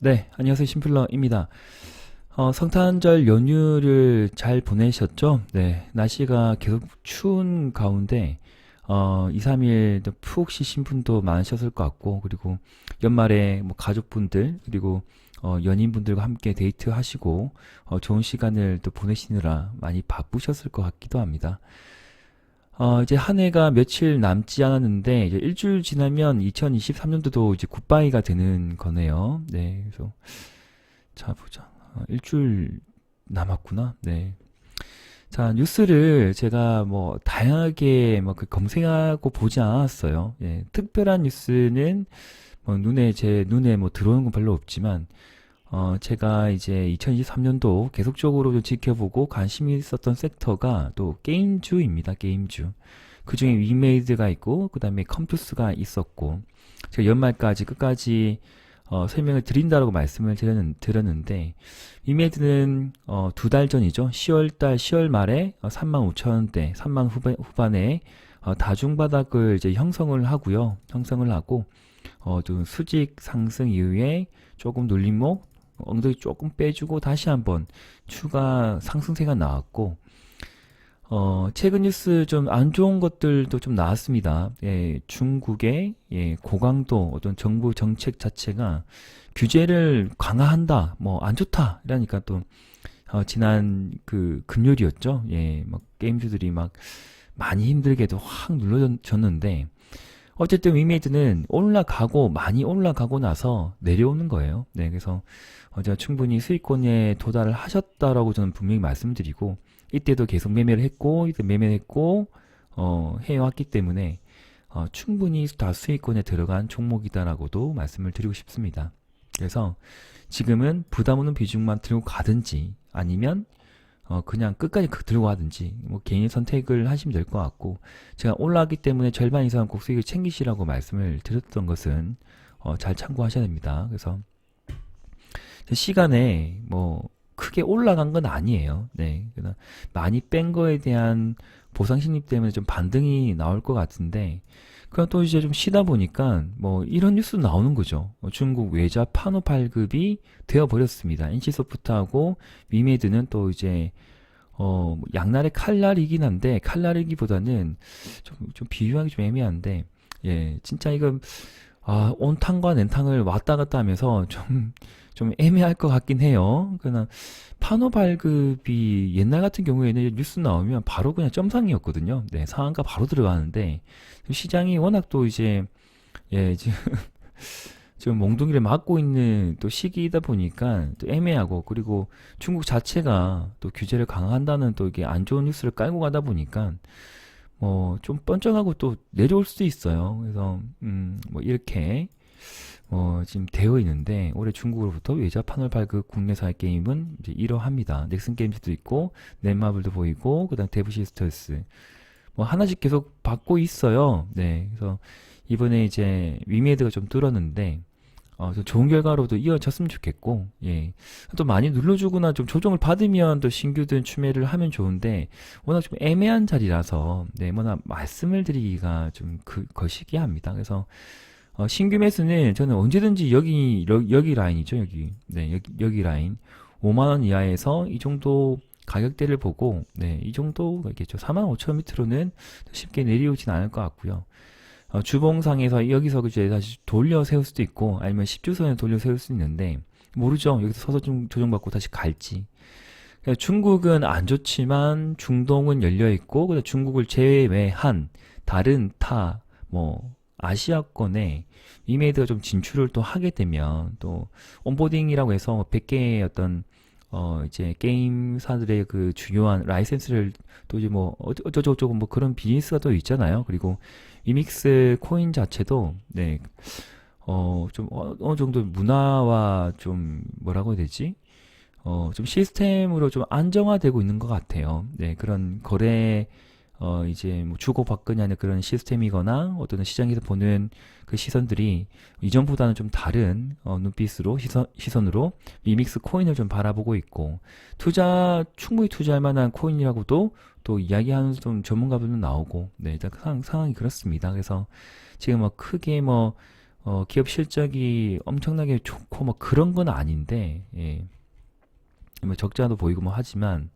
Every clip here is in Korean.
네, 안녕하세요. 심플러입니다. 성탄절 연휴를 잘 보내셨죠? 네, 날씨가 계속 추운 가운데, 2, 3일 푹 쉬신 분도 많으셨을 것 같고, 그리고 연말에 뭐 가족분들, 그리고 연인분들과 함께 데이트하시고, 좋은 시간을 또 보내시느라 많이 바쁘셨을 것 같기도 합니다. 이제 한 해가 며칠 남지 않았는데, 이제 일주일 지나면 2023년도도 이제 굿바이가 되는 거네요. 네, 그래서 자, 보자. 일주일 남았구나. 네. 자, 뉴스를 제가 뭐 다양하게 뭐그 검색하고 보지 않았어요. 예, 특별한 뉴스는 뭐 제 눈에 뭐 들어오는 건 별로 없지만, 제가 이제 2023년도 계속적으로 좀 지켜보고 관심이 있었던 섹터가 또 게임주입니다. 게임주. 그 중에 위메이드가 있고, 그 다음에 컴투스가 있었고, 제가 연말까지 끝까지 설명을 드린다라고 말씀을 드렸는데, 위메이드는 2달 전이죠. 10월달, 10월 말에 35,000원대, 3만 후반에 다중바닥을 이제 형성을 하고요. 형성을 하고, 좀 수직 상승 이후에 조금 눌림목, 엉덩이 조금 빼주고 다시 한번 추가 상승세가 나왔고, 최근 뉴스 좀 안 좋은 것들도 좀 나왔습니다. 예, 중국의 고강도 어떤 정부 정책 자체가 규제를 강화한다, 뭐 안 좋다, 이러니까 또 지난 그 금요일이었죠. 예, 막 게임주들이 막 많이 힘들게도 확 눌러졌는데 어쨌든 위메이드는 올라가고 많이 올라가고 나서 내려오는 거예요. 네, 그래서 제가 충분히 수익권에 도달을 하셨다라고 저는 분명히 말씀드리고 이때도 계속 매매를 했고 이때 매매를 했고 해왔기 때문에 충분히 다 수익권에 들어간 종목이다라고도 말씀을 드리고 싶습니다. 그래서 지금은 부담 없는 비중만 들고 가든지 아니면 그냥 끝까지 들고 가든지 뭐 개인 선택을 하시면 될 것 같고 제가 올라왔기 때문에 절반 이상은 꼭 수익을 챙기시라고 말씀을 드렸던 것은 잘 참고하셔야 됩니다. 그래서 시간에 뭐 크게 올라간 건 아니에요. 네, 그러나 많이 뺀 거에 대한 보상 심리 때문에 좀 반등이 나올 것 같은데 그럼 또 이제 좀 쉬다 보니까 뭐 이런 뉴스 나오는 거죠. 중국 외자 판호 발급이 되어 버렸습니다. NC소프트하고 위메드는 또 이제 양날의 칼날이긴 한데 칼날이기보다는 좀 비유하기 좀 애매한데 예 진짜 이거 온탕과 냉탕을 왔다 갔다 하면서 좀 애매할 것 같긴 해요. 그러나 판호 발급이 옛날 같은 경우에는 뉴스 나오면 바로 그냥 점상이었거든요. 네, 상한가 바로 들어가는데 시장이 워낙 또 이제 지금 지금 몽둥이를 맞고 있는 또 시기이다 보니까 또 애매하고 그리고 중국 자체가 또 규제를 강화한다는 또 이게 안 좋은 뉴스를 깔고 가다 보니까 뭐 좀 번쩍하고 또 내려올 수도 있어요. 그래서 뭐 이렇게 지금 되어 있는데 올해 중국으로부터 외자 판을 발급 국내사의 게임은 이제 이러합니다. 넥슨 게임즈도 있고 넷마블도 보이고 그다음 데브시스터스 뭐 하나씩 계속 받고 있어요. 네, 그래서 이번에 이제 위메이드가 좀 뚫었는데 좀 좋은 결과로도 이어졌으면 좋겠고, 예. 또 많이 눌러주거나 좀 조정을 받으면 또 신규든 추매를 하면 좋은데, 워낙 좀 애매한 자리라서, 네, 뭐나 말씀을 드리기가 좀 거시기합니다. 그래서, 신규 매수는 저는 언제든지 여기 라인이죠, 여기. 네, 여기 라인. 5만원 이하에서 이 정도 가격대를 보고, 네, 이 정도가 있겠죠. 45,000원 밑으로는 쉽게 내려오진 않을 것 같고요. 주봉상에서 여기서 이제 다시 돌려 세울 수도 있고 아니면 10주선에 돌려 세울 수 있는데 모르죠. 여기서 서서 좀 조정받고 다시 갈지. 그러니까 중국은 안 좋지만 중동은 열려 있고 그다음 중국을 제외한 다른 뭐 아시아권에 이메이드가 좀 진출을 또 하게 되면 또 온보딩이라고 해서 100개의 어떤 이제 게임사들의 그 중요한 라이센스를 또 이제 뭐 어쩌고저쩌고 뭐 그런 비즈니스가 또 있잖아요. 그리고 위믹스 코인 자체도 네, 좀 어느 정도 문화와 좀 뭐라고 해야 되지? 좀 시스템으로 좀 안정화되고 있는 것 같아요. 네, 그런 거래 이제 뭐 주고받거나 하는 그런 시스템이거나 어떤 시장에서 보는 그 시선들이 이전보다는 좀 다른 눈빛으로 시선으로 미믹스 코인을 좀 바라보고 있고 충분히 투자할 만한 코인이라고도 또 이야기하는 좀 전문가분도 나오고 네, 일단 상황이 그렇습니다. 그래서 지금 뭐 크게 뭐 기업 실적이 엄청나게 좋고 뭐 그런 건 아닌데, 예. 뭐 적자도 보이고 뭐 하지만,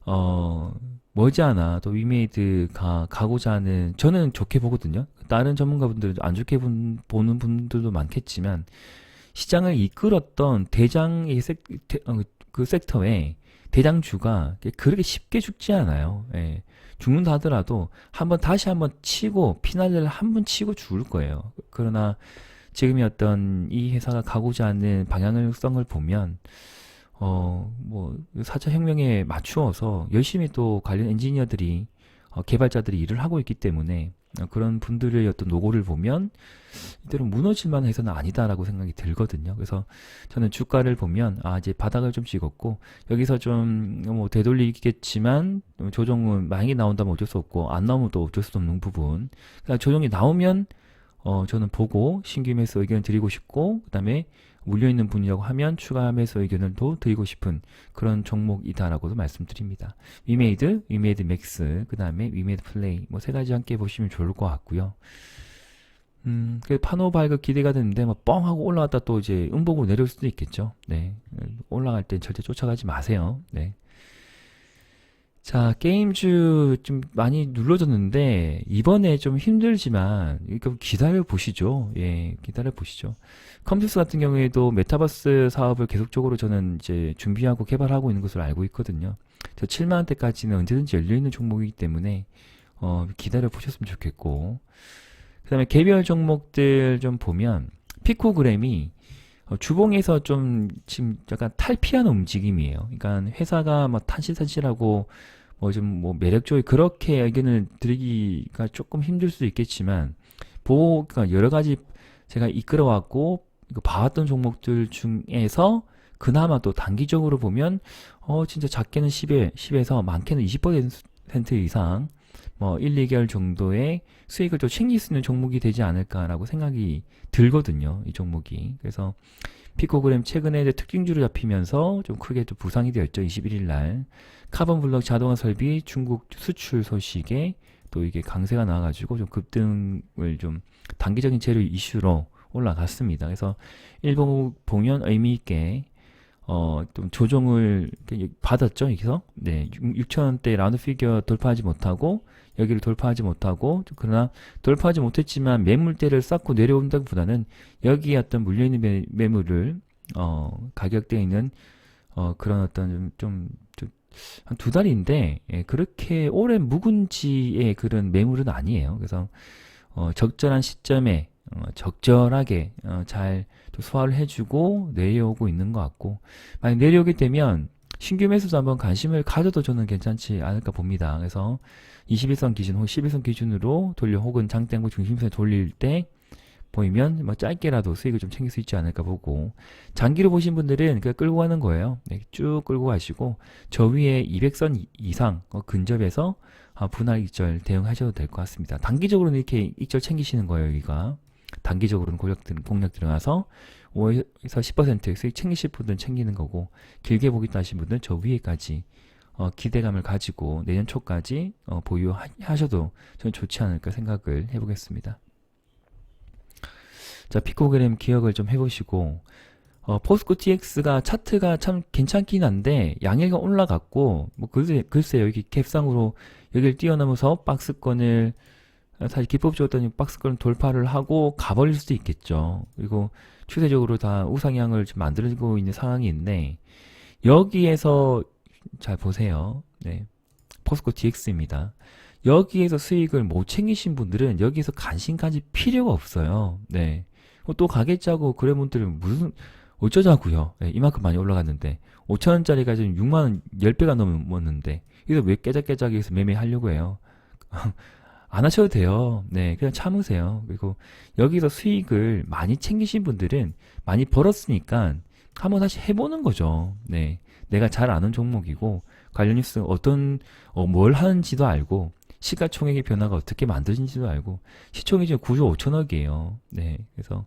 어, 머지않아 또 위메이드가 가고자 하는, 저는 좋게 보거든요. 다른 전문가분들은 안 좋게 보는 분들도 많겠지만, 시장을 이끌었던 그 섹터에 대장주가 그렇게 쉽게 죽지 않아요. 예. 죽는다 하더라도 다시 한번 치고 피날레를 한 번 치고 죽을 거예요. 그러나 지금의 어떤 이 회사가 가고자 하는 방향성을 보면 뭐 4차 혁명에 맞추어서 열심히 또 관련 엔지니어들이 개발자들이 일을 하고 있기 때문에 그런 분들의 어떤 노고를 보면 이대로 무너질 만한 회사는 아니다라고 생각이 들거든요. 그래서 저는 주가를 보면 이제 바닥을 좀 찍었고 여기서 좀 뭐 되돌리겠지만 조정은 만약에 나온다면 어쩔 수 없고 안 나오면 또 어쩔 수 없는 부분. 그러니까 조정이 나오면 저는 보고 신규 매수 의견을 드리고 싶고 그다음에 물려있는 분이라고 하면 추가 매수 의견을 또 드리고 싶은 그런 종목이다라고도 말씀드립니다. 위메이드 맥스, 그 다음에 위메이드 플레이 뭐 세 가지 함께 보시면 좋을 것 같고요. 그 파노 발급 기대가 되는데 뭐 뻥 하고 올라갔다 또 이제 음봉으로 내려올 수도 있겠죠. 네, 올라갈 땐 절대 쫓아가지 마세요. 네. 자, 게임주 좀 많이 눌러졌는데, 이번에 좀 힘들지만, 이거 기다려 보시죠. 예, 기다려 보시죠. 컴퓨스 같은 경우에도 메타버스 사업을 계속적으로 저는 이제 준비하고 개발하고 있는 것으로 알고 있거든요. 저 7만원대까지는 언제든지 열려있는 종목이기 때문에, 기다려 보셨으면 좋겠고. 그 다음에 개별 종목들 좀 보면, 피코그램이 주봉에서 좀 지금 약간 탈피하는 움직임이에요. 그러니까 회사가 뭐 탄실탄실하고 뭐 좀 뭐 매력적이 그렇게 의견을 드리기가 조금 힘들 수도 있겠지만 그러니까 여러 가지 제가 이끌어왔고 봐왔던 종목들 중에서 그나마 또 단기적으로 보면 진짜 작게는 10에서 많게는 20% 이상 뭐 1, 2개월 정도의 수익을 또 챙길 수 있는 종목이 되지 않을까라고 생각이 들거든요. 이 종목이. 그래서 피코그램 최근에 이제 특징주로 잡히면서 좀 크게 또 부상이 되었죠. 21일 날. 카본 블록 자동화 설비 중국 수출 소식에 또 이게 강세가 나와가지고 좀 급등을 좀 단기적인 재료 이슈로 올라갔습니다. 그래서 일본 보면 의미 있게 좀 조정을 받았죠. 여기서 네, 6천원대 라운드 피겨 돌파하지 못하고 여기를 돌파하지 못하고 그러나 돌파하지 못했지만 매물대를 쌓고 내려온다기보다는 여기에 어떤 물려있는 매물을 가격대에 있는 그런 어떤 한 두 달인데 그렇게 오랜 묵은지의 그런 매물은 아니에요. 그래서 적절한 시점에 적절하게 잘 소화를 해주고 내려오고 있는 것 같고 만약 내려오게 되면 신규 매수도 한번 관심을 가져도 저는 괜찮지 않을까 봅니다. 그래서 21선 기준 혹은 11선 기준으로 돌려 혹은 장대고 중심선에 돌릴 때 보이면 뭐 짧게라도 수익을 좀 챙길 수 있지 않을까 보고 장기로 보신 분들은 그냥 끌고 가는 거예요. 네, 쭉 끌고 가시고 저 위에 200선 이상 근접해서 분할 익절 대응하셔도 될 것 같습니다. 단기적으로는 이렇게 익절 챙기시는 거예요. 여기가 단기적으로는 공략 들어가서 5에서 10% 수익 챙기실 분들은 챙기는 거고 길게 보겠다 하신 분들은 저 위에까지 기대감을 가지고 내년 초까지 보유하셔도 저는 좋지 않을까 생각을 해보겠습니다. 자, 피코그램 기억을 좀 해보시고 포스코 TX가 차트가 참 괜찮긴 한데 양일가 올라갔고 뭐 글쎄요 여기 갭상으로 여기를 뛰어넘어서 박스권을 사실 기법적으로 박스권 돌파를 하고 가버릴 수도 있겠죠. 그리고 추세적으로 다 우상향을 지금 만들고 있는 상황인데 여기에서 잘 보세요. 네, 포스코 DX입니다. 여기에서 수익을 못 챙기신 분들은 여기에서 관심 가질 필요가 없어요. 네, 또 가겠자고 그래 분들은 무슨 어쩌자고요. 네, 이만큼 많이 올라갔는데 5천원짜리가 지금 6만원 10배가 넘었는데 그래서 왜 깨작깨작해서 매매하려고 해요. 안 하셔도 돼요. 네, 그냥 참으세요. 그리고 여기서 수익을 많이 챙기신 분들은 많이 벌었으니까 한번 다시 해보는 거죠. 네, 내가 잘 아는 종목이고 관련 뉴스 뭘 하는지도 알고 시가총액의 변화가 어떻게 만들어진지도 알고 시총이 지금 9조 5천억이에요. 네, 그래서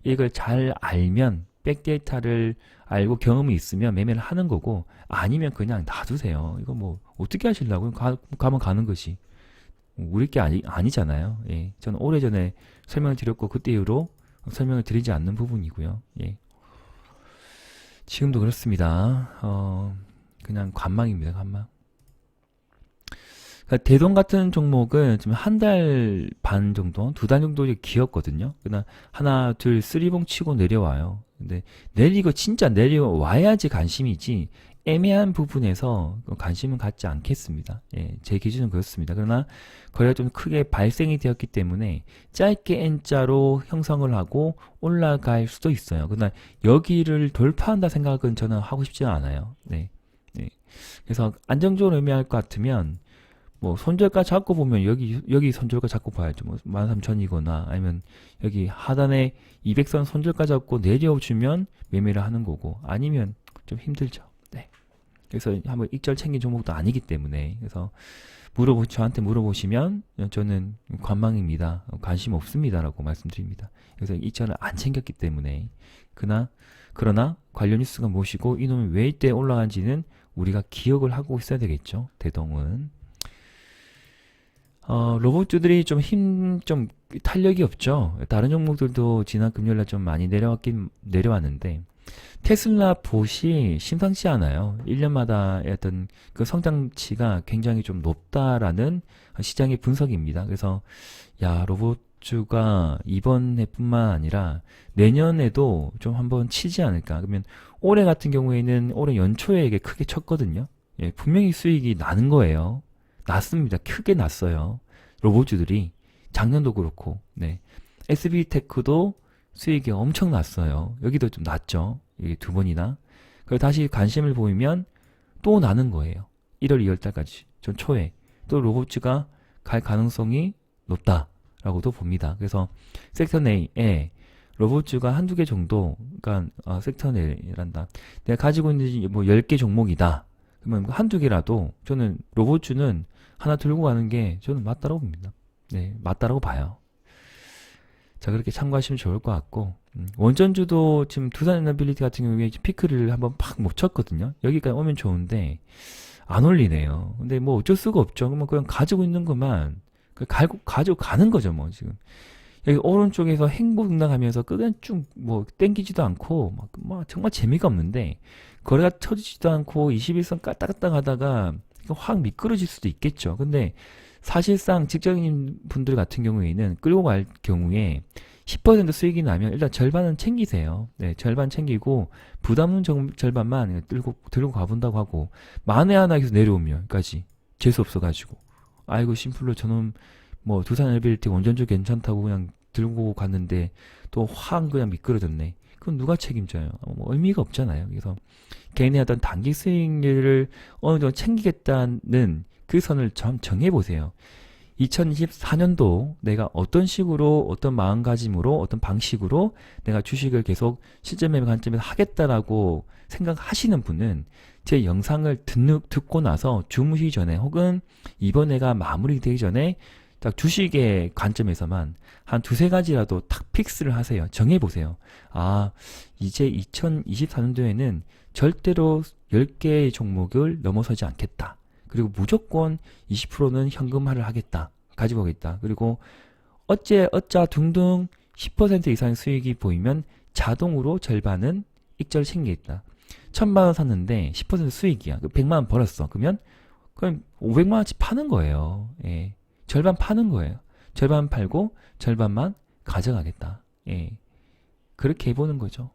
이걸 잘 알면 백데이터를 알고 경험이 있으면 매매를 하는 거고 아니면 그냥 놔두세요. 이거 뭐 어떻게 하시려고요? 가면 가는 것이. 우리 게 아니잖아요. 예. 저는 오래전에 설명을 드렸고 그때 이후로 설명을 드리지 않는 부분이고요. 예. 지금도 그렇습니다. 그냥 관망입니다. 관망. 그러니까 대동 같은 종목은 지금 한 달 반 정도, 2달 정도 기었거든요. 그러나 하나, 둘, 쓰리봉 치고 내려와요. 근데 내리고 진짜 내려와야지 관심이지 애매한 부분에서 관심은 갖지 않겠습니다. 예, 제 기준은 그렇습니다. 그러나 거래가 좀 크게 발생이 되었기 때문에 짧게 N자로 형성을 하고 올라갈 수도 있어요. 그러나 여기를 돌파한다 생각은 저는 하고 싶지 않아요. 네. 네. 그래서 안정적으로 의미할 것 같으면 뭐 손절가 잡고 보면 여기 손절가 잡고 봐야죠. 뭐 13,000이거나 아니면 여기 하단에 200선 손절가 잡고 내려주면 매매를 하는 거고 아니면 좀 힘들죠. 네. 그래서 한번 익절 챙긴 종목도 아니기 때문에 그래서 저한테 물어보시면 저는 관망입니다. 관심 없습니다라고 말씀드립니다. 그래서 익절을 안 챙겼기 때문에 그러나 관련 뉴스가 무엇이고 이놈이 왜 이때 올라간지는 우리가 기억을 하고 있어야 되겠죠. 대동은. 로봇주들이 좀 탄력이 없죠. 다른 종목들도 지난 금요일날 좀 많이 내려왔는데, 테슬라 봇이 심상치 않아요. 1년마다 어떤 그 성장치가 굉장히 좀 높다라는 시장의 분석입니다. 그래서, 로봇주가 이번 해뿐만 아니라 내년에도 좀 한번 치지 않을까. 그러면 올해 같은 경우에는 올해 연초에 이게 크게 쳤거든요. 예, 분명히 수익이 나는 거예요. 났습니다. 크게 났어요. 로봇주들이 작년도 그렇고, 네. SB테크도 수익이 엄청 났어요. 여기도 좀 났죠. 이게 2번이나. 그리고 다시 관심을 보이면 또 나는 거예요. 1월, 2월 달까지. 전 초에. 또 로봇주가 갈 가능성이 높다라고도 봅니다. 그래서 섹터 내에 로봇주가 한두 개 정도, 그러니까 섹터 내란다. 내가 가지고 있는 뭐 10개 종목이다. 그러면 한두 개라도 저는 로봇주는 하나 들고 가는 게 저는 맞다라고 봅니다. 네, 맞다라고 봐요. 자, 그렇게 참고하시면 좋을 것 같고 원전주도 지금 두산에너빌리티 같은 경우에 피크를 한번 팍 못 쳤거든요. 여기까지 오면 좋은데 안 올리네요. 근데 뭐 어쩔 수가 없죠. 그냥 가지고 있는 것만 가지고 가는 거죠, 뭐 지금. 여기 오른쪽에서 행보등락하면서 끝까지 쭉 뭐 땡기지도 않고 막 정말 재미가 없는데 거래가 쳐지지도 않고 21선 까딱까딱 하다가 확 미끄러질 수도 있겠죠. 근데 사실상 직장인 분들 같은 경우에는 끌고 갈 경우에 10% 수익이 나면 일단 절반은 챙기세요. 네, 절반 챙기고 부담 없는 절반만 들고 가본다고 하고 만에 하나 계속 내려오면까지 재수 없어가지고 아이고 심플로 저놈 뭐 두산엘빌티 원전주 괜찮다고 그냥 들고 갔는데 또 확 그냥 미끄러졌네. 그건 누가 책임져요? 뭐 의미가 없잖아요. 그래서 개인의 어떤 단기 수익률을 어느 정도 챙기겠다는 그 선을 정해보세요. 2024년도 내가 어떤 식으로, 어떤 마음가짐으로, 어떤 방식으로 내가 주식을 계속 실전 매매 관점에서 하겠다라고 생각하시는 분은 제 영상을 듣고 나서 주무시기 전에 혹은 이번 해가 마무리되기 전에 딱 주식의 관점에서만 한 2-3가지라도 탁 픽스를 하세요. 정해보세요. 이제 2024년도에는 절대로 10개의 종목을 넘어서지 않겠다. 그리고 무조건 20%는 현금화를 하겠다. 가지고 오겠다. 그리고 어짜 둥둥 10% 이상의 수익이 보이면 자동으로 절반은 익절 챙기겠다. 1,000만원 샀는데 10% 수익이야. 100만원 벌었어. 그럼 500만원치 파는 거예요. 예. 절반 파는 거예요. 절반 팔고 절반만 가져가겠다. 예. 그렇게 해보는 거죠.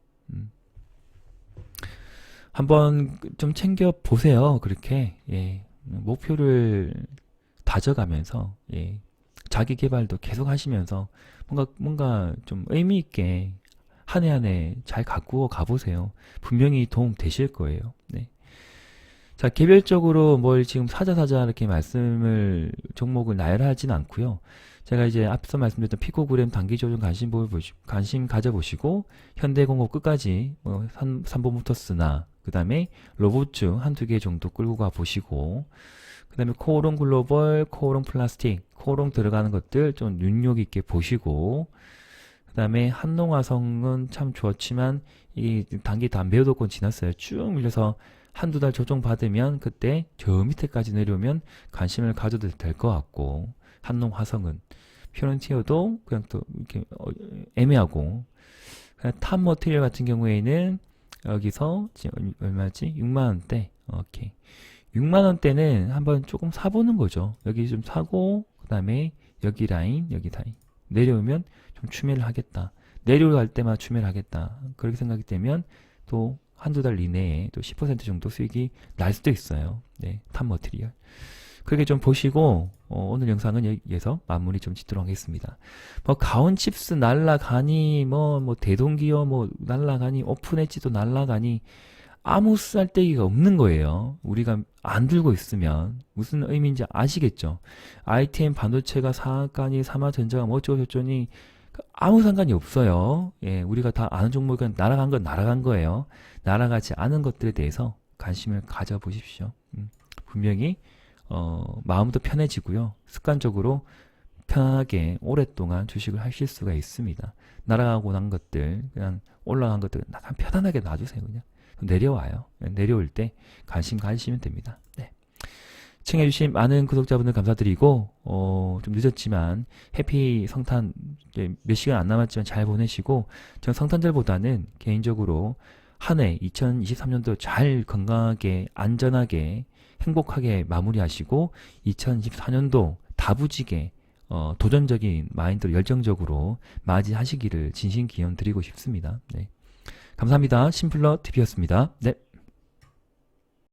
한번 좀 챙겨 보세요. 그렇게 예. 목표를 다져가면서 예. 자기 개발도 계속 하시면서 뭔가 좀 의미 있게 한 해 한 해 잘 가꾸어 가보세요. 분명히 도움 되실 거예요. 네. 자, 개별적으로 뭘 지금 사자 이렇게 종목을 나열하진 않고요. 제가 이제 앞서 말씀드렸던 피코그램 단기 조정 관심 가져보시고 현대공업 끝까지 삼보모터스나 그 다음에 로봇주 한두 개 정도 끌고 가 보시고 그 다음에 코오롱 글로벌, 코오롱 플라스틱, 코오롱 들어가는 것들 좀 눈요깊게 보시고 그 다음에 한농화성은 참 좋았지만 이 단기 담배요도권 지났어요. 쭉 밀려서 한두 달 조정 받으면 그때 저 밑에까지 내려오면 관심을 가져도 될 것 같고 한농화성은 피오렌티어도 그냥 또 이렇게 애매하고 탑 머티리얼 같은 경우에는 여기서 지금 얼마지? 6만원대. 오케이. 6만원대는 한번 조금 사보는 거죠. 여기 좀 사고, 그 다음에 여기 라인, 여기 라인. 내려오면 좀 추매를 하겠다. 내려갈 때마다 추매를 하겠다. 그렇게 생각이 되면 또 한두 달 이내에 또 10% 정도 수익이 날 수도 있어요. 네, 탑 머티리얼. 그렇게 좀 보시고, 오늘 영상은 여기에서 마무리 좀 짓도록 하겠습니다. 뭐, 가온칩스 날라가니, 뭐, 대동기어 뭐, 날라가니, 오픈엣지도 날라가니, 아무 쓸데기가 없는 거예요. 우리가 안 들고 있으면. 무슨 의미인지 아시겠죠? ITM 반도체가 사가니, 삼화전자가 뭐 어쩌고저쩌니, 아무 상관이 없어요. 예, 우리가 다 아는 종목은 날아간 건 날아간 거예요. 날아가지 않은 것들에 대해서 관심을 가져보십시오. 분명히 마음도 편해지고요. 습관적으로 편하게 오랫동안 주식을 하실 수가 있습니다. 날아가고 난 것들, 그냥 올라간 것들 그냥 편안하게 놔두세요. 그냥 내려와요. 내려올 때 관심 가지시면 됩니다. 네. 시청해주신 많은 구독자분들 감사드리고 좀 늦었지만 해피 성탄 이제 몇 시간 안 남았지만 잘 보내시고, 전 성탄절보다는 개인적으로 한 해 2023년도 잘 건강하게 안전하게 행복하게 마무리하시고 2024년도 다부지게 도전적인 마인드로 열정적으로 맞이하시기를 진심 기원 드리고 싶습니다. 네. 감사합니다. 심플러 TV였습니다. 네.